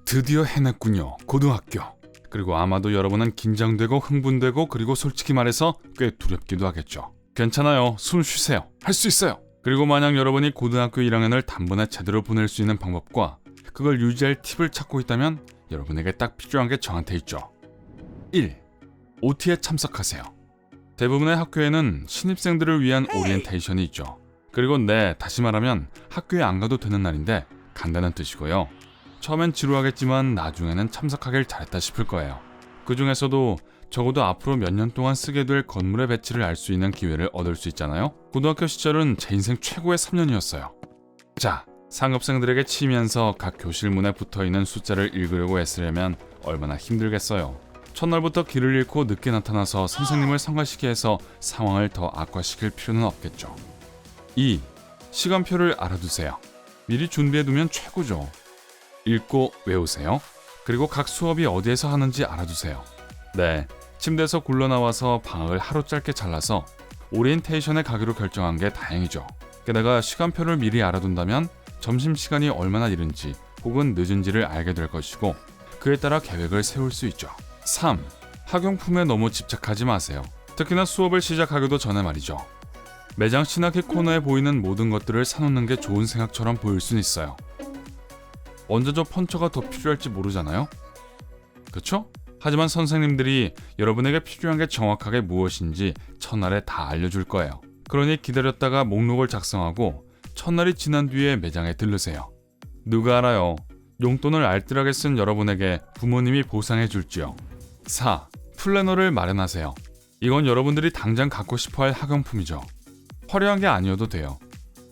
드디어 해냈군요. 고등학교. 그리고 아마도 여러분은 긴장되고 흥분되고 그리고 솔직히 말해서 꽤 두렵기도 하겠죠. 괜찮아요. 숨 쉬세요. 할 수 있어요. 그리고 만약 여러분이 고등학교 1학년을 단번에 제대로 보낼 수 있는 방법과 그걸 유지할 팁을 찾고 있다면 여러분에게 딱 필요한 게 저한테 있죠. 1. OT에 참석하세요. 대부분의 학교에는 신입생들을 위한 오리엔테이션이 있죠. 그리고 다시 말하면 학교에 안 가도 되는 날인데 간다는 뜻이고요. 처음엔 지루하겠지만 나중에는 참석하길 잘했다 싶을 거예요. 그 중에서도 적어도 앞으로 몇 년 동안 쓰게 될 건물의 배치를 알 수 있는 기회를 얻을 수 있잖아요. 고등학교 시절은 제 인생 최고의 3년이었어요. 자, 상급생들에게 치면서 각 교실 문에 붙어있는 숫자를 읽으려고 애쓰려면 얼마나 힘들겠어요. 첫날부터 길을 잃고 늦게 나타나서 선생님을 성가시게 해서 상황을 더 악화시킬 필요는 없겠죠. 2. 시간표를 알아두세요. 미리 준비해두면 최고죠. 읽고 외우세요. 그리고 각 수업이 어디에서 하는지 알아두세요. 침대에서 굴러나와서 방학을 하루 짧게 잘라서 오리엔테이션에 가기로 결정한 게 다행이죠. 게다가 시간표를 미리 알아둔다면 점심시간이 얼마나 이른지 혹은 늦은지를 알게 될 것이고 그에 따라 계획을 세울 수 있죠. 3. 학용품에 너무 집착하지 마세요. 특히나 수업을 시작하기도 전에 말이죠. 매장 시나키 코너에 보이는 모든 것들을 사놓는 게 좋은 생각처럼 보일 수는 있어요. 언제 저 펀처가 더 필요할지 모르잖아요? 그쵸? 하지만 선생님들이 여러분에게 필요한 게 정확하게 무엇인지 첫날에 다 알려줄 거예요. 그러니 기다렸다가 목록을 작성하고 첫날이 지난 뒤에 매장에 들르세요. 누가 알아요? 용돈을 알뜰하게 쓴 여러분에게 부모님이 보상해 줄지요. 4. 플래너를 마련하세요. 이건 여러분들이 당장 갖고 싶어할 학용품이죠. 화려한 게 아니어도 돼요.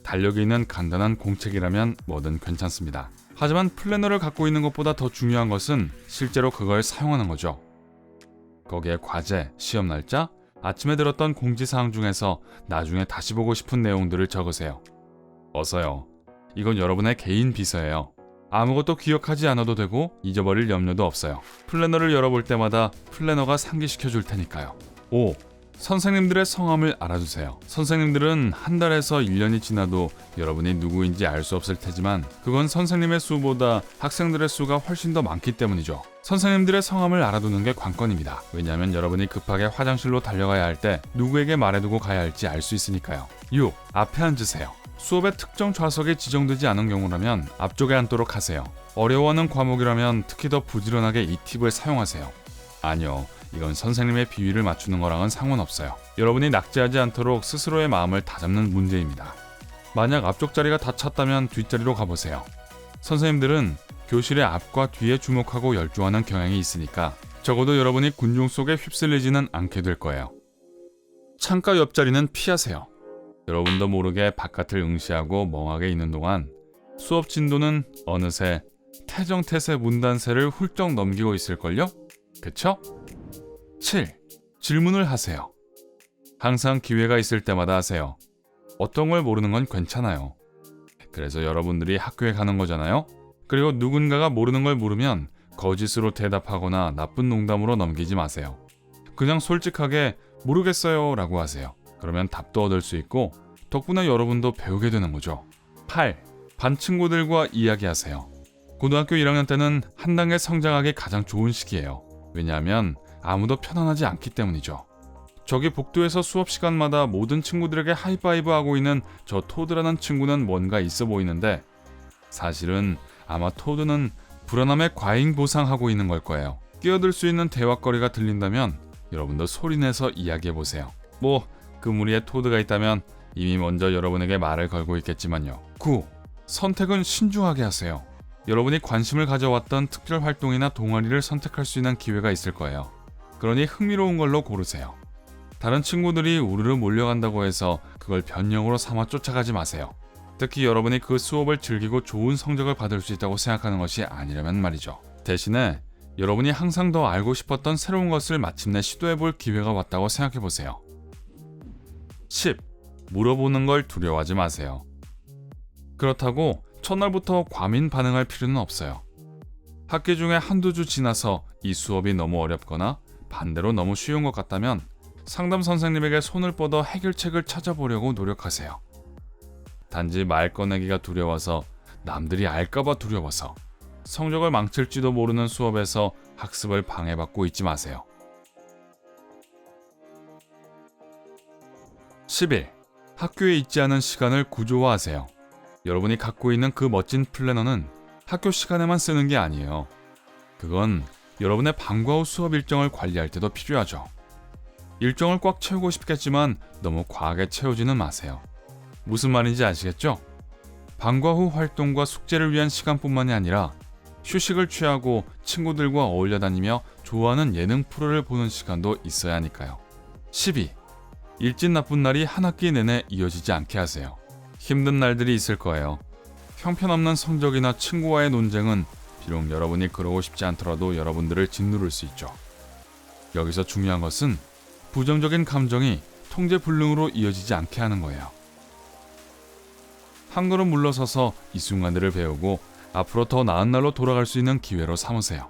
달력이 있는 간단한 공책이라면 뭐든 괜찮습니다. 하지만 플래너를 갖고 있는 것보다 더 중요한 것은 실제로 그걸 사용하는 거죠. 거기에 과제, 시험 날짜, 아침에 들었던 공지사항 중에서 나중에 다시 보고 싶은 내용들을 적으세요. 어서요. 이건 여러분의 개인 비서예요. 아무것도 기억하지 않아도 되고 잊어버릴 염려도 없어요. 플래너를 열어볼 때마다 플래너가 상기시켜 줄 테니까요. 5. 선생님들의 성함을 알아두세요. 선생님들은 한 달에서 1년이 지나도 여러분이 누구인지 알 수 없을 테지만 그건 선생님의 수보다 학생들의 수가 훨씬 더 많기 때문이죠. 선생님들의 성함을 알아두는 게 관건입니다. 왜냐하면 여러분이 급하게 화장실로 달려가야 할 때 누구에게 말해두고 가야 할지 알 수 있으니까요. 6. 앞에 앉으세요. 수업에 특정 좌석이 지정되지 않은 경우라면 앞쪽에 앉도록 하세요. 어려워하는 과목이라면 특히 더 부지런하게 이 팁을 사용하세요. 아니요. 이건 선생님의 비위를 맞추는 거랑은 상관없어요. 여러분이 낙제하지 않도록 스스로의 마음을 다잡는 문제입니다. 만약 앞쪽 자리가 다 찼다면 뒷자리로 가보세요. 선생님들은 교실의 앞과 뒤에 주목하고 열중하는 경향이 있으니까 적어도 여러분이 군중 속에 휩쓸리지는 않게 될 거예요. 창가 옆자리는 피하세요. 여러분도 모르게 바깥을 응시하고 멍하게 있는 동안 수업 진도는 어느새 태정태세 문단세를 훌쩍 넘기고 있을걸요? 그쵸? 7. 질문을 하세요. 항상 기회가 있을 때마다 하세요. 어떤 걸 모르는 건 괜찮아요. 그래서 여러분들이 학교에 가는 거잖아요. 그리고 누군가가 모르는 걸 물으면 거짓으로 대답하거나 나쁜 농담으로 넘기지 마세요. 그냥 솔직하게 모르겠어요 라고 하세요. 그러면 답도 얻을 수 있고 덕분에 여러분도 배우게 되는 거죠. 8. 반 친구들과 이야기하세요. 고등학교 1학년 때는 한 단계 성장하기 가장 좋은 시기예요. 왜냐하면 아무도 편안하지 않기 때문이죠. 저기 복도에서 수업 시간마다 모든 친구들에게 하이파이브 하고 있는 저 토드라는 친구는 뭔가 있어 보이는데 사실은 아마 토드는 불안함에 과잉 보상하고 있는 걸 거예요. 끼어들 수 있는 대화거리가 들린다면 여러분도 소리내서 이야기해보세요. 그 무리에 토드가 있다면 이미 먼저 여러분에게 말을 걸고 있겠지만요. 9. 선택은 신중하게 하세요. 여러분이 관심을 가져왔던 특별 활동이나 동아리를 선택할 수 있는 기회가 있을 거예요. 그러니 흥미로운 걸로 고르세요. 다른 친구들이 우르르 몰려간다고 해서 그걸 변형으로 삼아 쫓아가지 마세요. 특히 여러분이 그 수업을 즐기고 좋은 성적을 받을 수 있다고 생각하는 것이 아니라면 말이죠. 대신에 여러분이 항상 더 알고 싶었던 새로운 것을 마침내 시도해볼 기회가 왔다고 생각해보세요. 10. 물어보는 걸 두려워하지 마세요. 그렇다고 첫날부터 과민 반응할 필요는 없어요. 학기 중에 한두 주 지나서 이 수업이 너무 어렵거나 반대로 너무 쉬운 것 같다면 상담 선생님에게 손을 뻗어 해결책을 찾아보려고 노력하세요. 단지 말 꺼내기가 두려워서 남들이 알까봐 두려워서 성적을 망칠지도 모르는 수업에서 학습을 방해받고 있지 마세요. 11. 학교에 있지 않은 시간을 구조화하세요. 여러분이 갖고 있는 그 멋진 플래너는 학교 시간에만 쓰는 게 아니에요. 그건 여러분의 방과 후 수업 일정을 관리할 때도 필요하죠. 일정을 꽉 채우고 싶겠지만 너무 과하게 채우지는 마세요. 무슨 말인지 아시겠죠? 방과 후 활동과 숙제를 위한 시간뿐만이 아니라 휴식을 취하고 친구들과 어울려 다니며 좋아하는 예능 프로를 보는 시간도 있어야 하니까요. 12. 일진 나쁜 날이 한 학기 내내 이어지지 않게 하세요. 힘든 날들이 있을 거예요. 형편없는 성적이나 친구와의 논쟁은 비록 여러분이 그러고 싶지 않더라도 여러분들을 짓누를 수 있죠. 여기서 중요한 것은 부정적인 감정이 통제불능으로 이어지지 않게 하는 거예요. 한 걸음 물러서서 이 순간들을 배우고 앞으로 더 나은 날로 돌아갈 수 있는 기회로 삼으세요.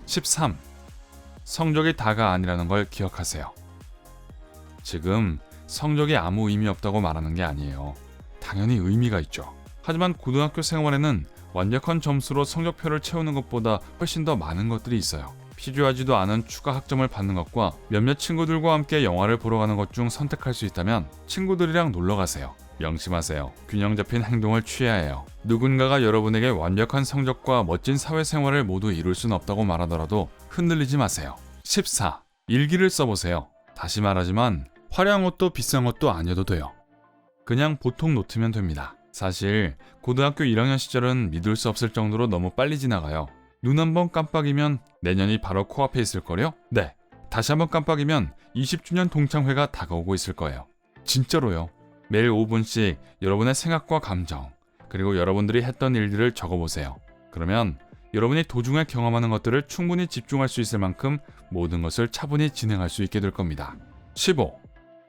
13. 성적이 다가 아니라는 걸 기억하세요. 지금 성적이 아무 의미 없다고 말하는 게 아니에요. 당연히 의미가 있죠. 하지만 고등학교 생활에는 완벽한 점수로 성적표를 채우는 것보다 훨씬 더 많은 것들이 있어요. 필요하지도 않은 추가 학점을 받는 것과 몇몇 친구들과 함께 영화를 보러 가는 것 중 선택할 수 있다면 친구들이랑 놀러 가세요. 명심하세요. 균형 잡힌 행동을 취해야 해요. 누군가가 여러분에게 완벽한 성적과 멋진 사회생활을 모두 이룰 수는 없다고 말하더라도 흔들리지 마세요. 14. 일기를 써보세요. 다시 말하지만 화려한 것도 비싼 것도 아니어도 돼요. 그냥 보통 노트면 됩니다. 사실 고등학교 1학년 시절은 믿을 수 없을 정도로 너무 빨리 지나가요. 눈 한번 깜빡이면 내년이 바로 코앞에 있을걸요? 네, 다시 한번 깜빡이면 20주년 동창회가 다가오고 있을 거예요. 진짜로요. 매일 5분씩 여러분의 생각과 감정, 그리고 여러분들이 했던 일들을 적어보세요. 그러면 여러분이 도중에 경험하는 것들을 충분히 집중할 수 있을 만큼 모든 것을 차분히 진행할 수 있게 될 겁니다. 15.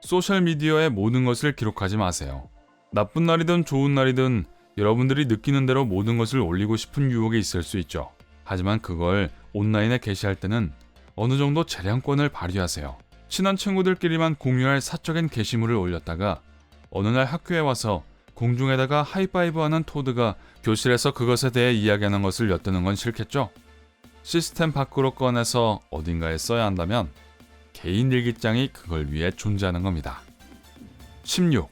소셜미디어에 모든 것을 기록하지 마세요. 나쁜 날이든 좋은 날이든 여러분들이 느끼는 대로 모든 것을 올리고 싶은 유혹이 있을 수 있죠. 하지만 그걸 온라인에 게시할 때는 어느 정도 재량권을 발휘하세요. 친한 친구들끼리만 공유할 사적인 게시물을 올렸다가 어느 날 학교에 와서 공중에다가 하이파이브하는 토드가 교실에서 그것에 대해 이야기하는 것을 엿드는 건 싫겠죠? 시스템 밖으로 꺼내서 어딘가에 써야 한다면 개인 일기장이 그걸 위해 존재하는 겁니다. 16.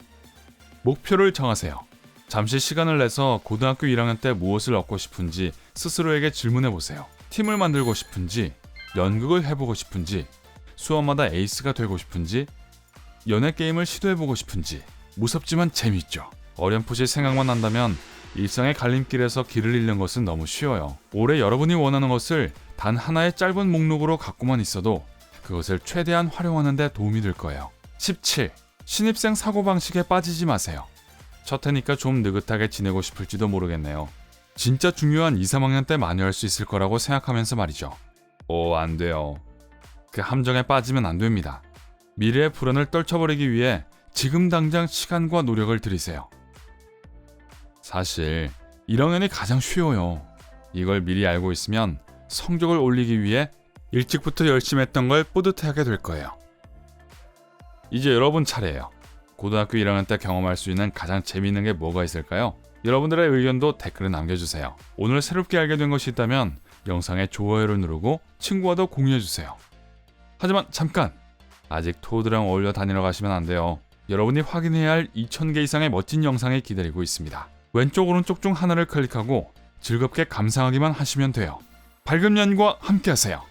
목표를 정하세요. 잠시 시간을 내서 고등학교 1학년 때 무엇을 얻고 싶은지 스스로에게 질문해보세요. 팀을 만들고 싶은지, 연극을 해보고 싶은지, 수업마다 에이스가 되고 싶은지, 연애 게임을 시도해보고 싶은지. 무섭지만 재밌죠. 어렴풋이 생각만 한다면 일상의 갈림길에서 길을 잃는 것은 너무 쉬워요. 올해 여러분이 원하는 것을 단 하나의 짧은 목록으로 갖고만 있어도 그것을 최대한 활용하는 데 도움이 될 거예요. 17. 신입생 사고방식에 빠지지 마세요. 첫 해니까 좀 느긋하게 지내고 싶을지도 모르겠네요. 진짜 중요한 2, 3학년 때 많이 할 수 있을 거라고 생각하면서 말이죠. 안 돼요. 그 함정에 빠지면 안 됩니다. 미래의 불안을 떨쳐버리기 위해 지금 당장 시간과 노력을 들이세요. 사실 1학년이 가장 쉬워요. 이걸 미리 알고 있으면 성적을 올리기 위해 일찍부터 열심히 했던 걸 뿌듯해하게 될 거예요. 이제 여러분 차례예요. 고등학교 1학년 때 경험할 수 있는 가장 재미있는 게 뭐가 있을까요? 여러분들의 의견도 댓글에 남겨주세요. 오늘 새롭게 알게 된 것이 있다면 영상에 좋아요를 누르고 친구와도 공유해주세요. 하지만 잠깐! 아직 토드랑 어울려 다니러 가시면 안 돼요. 여러분이 확인해야 할 2000개 이상의 멋진 영상이 기다리고 있습니다. 왼쪽 오른쪽 중 하나를 클릭하고 즐겁게 감상하기만 하시면 돼요. 밝은 연과 함께하세요.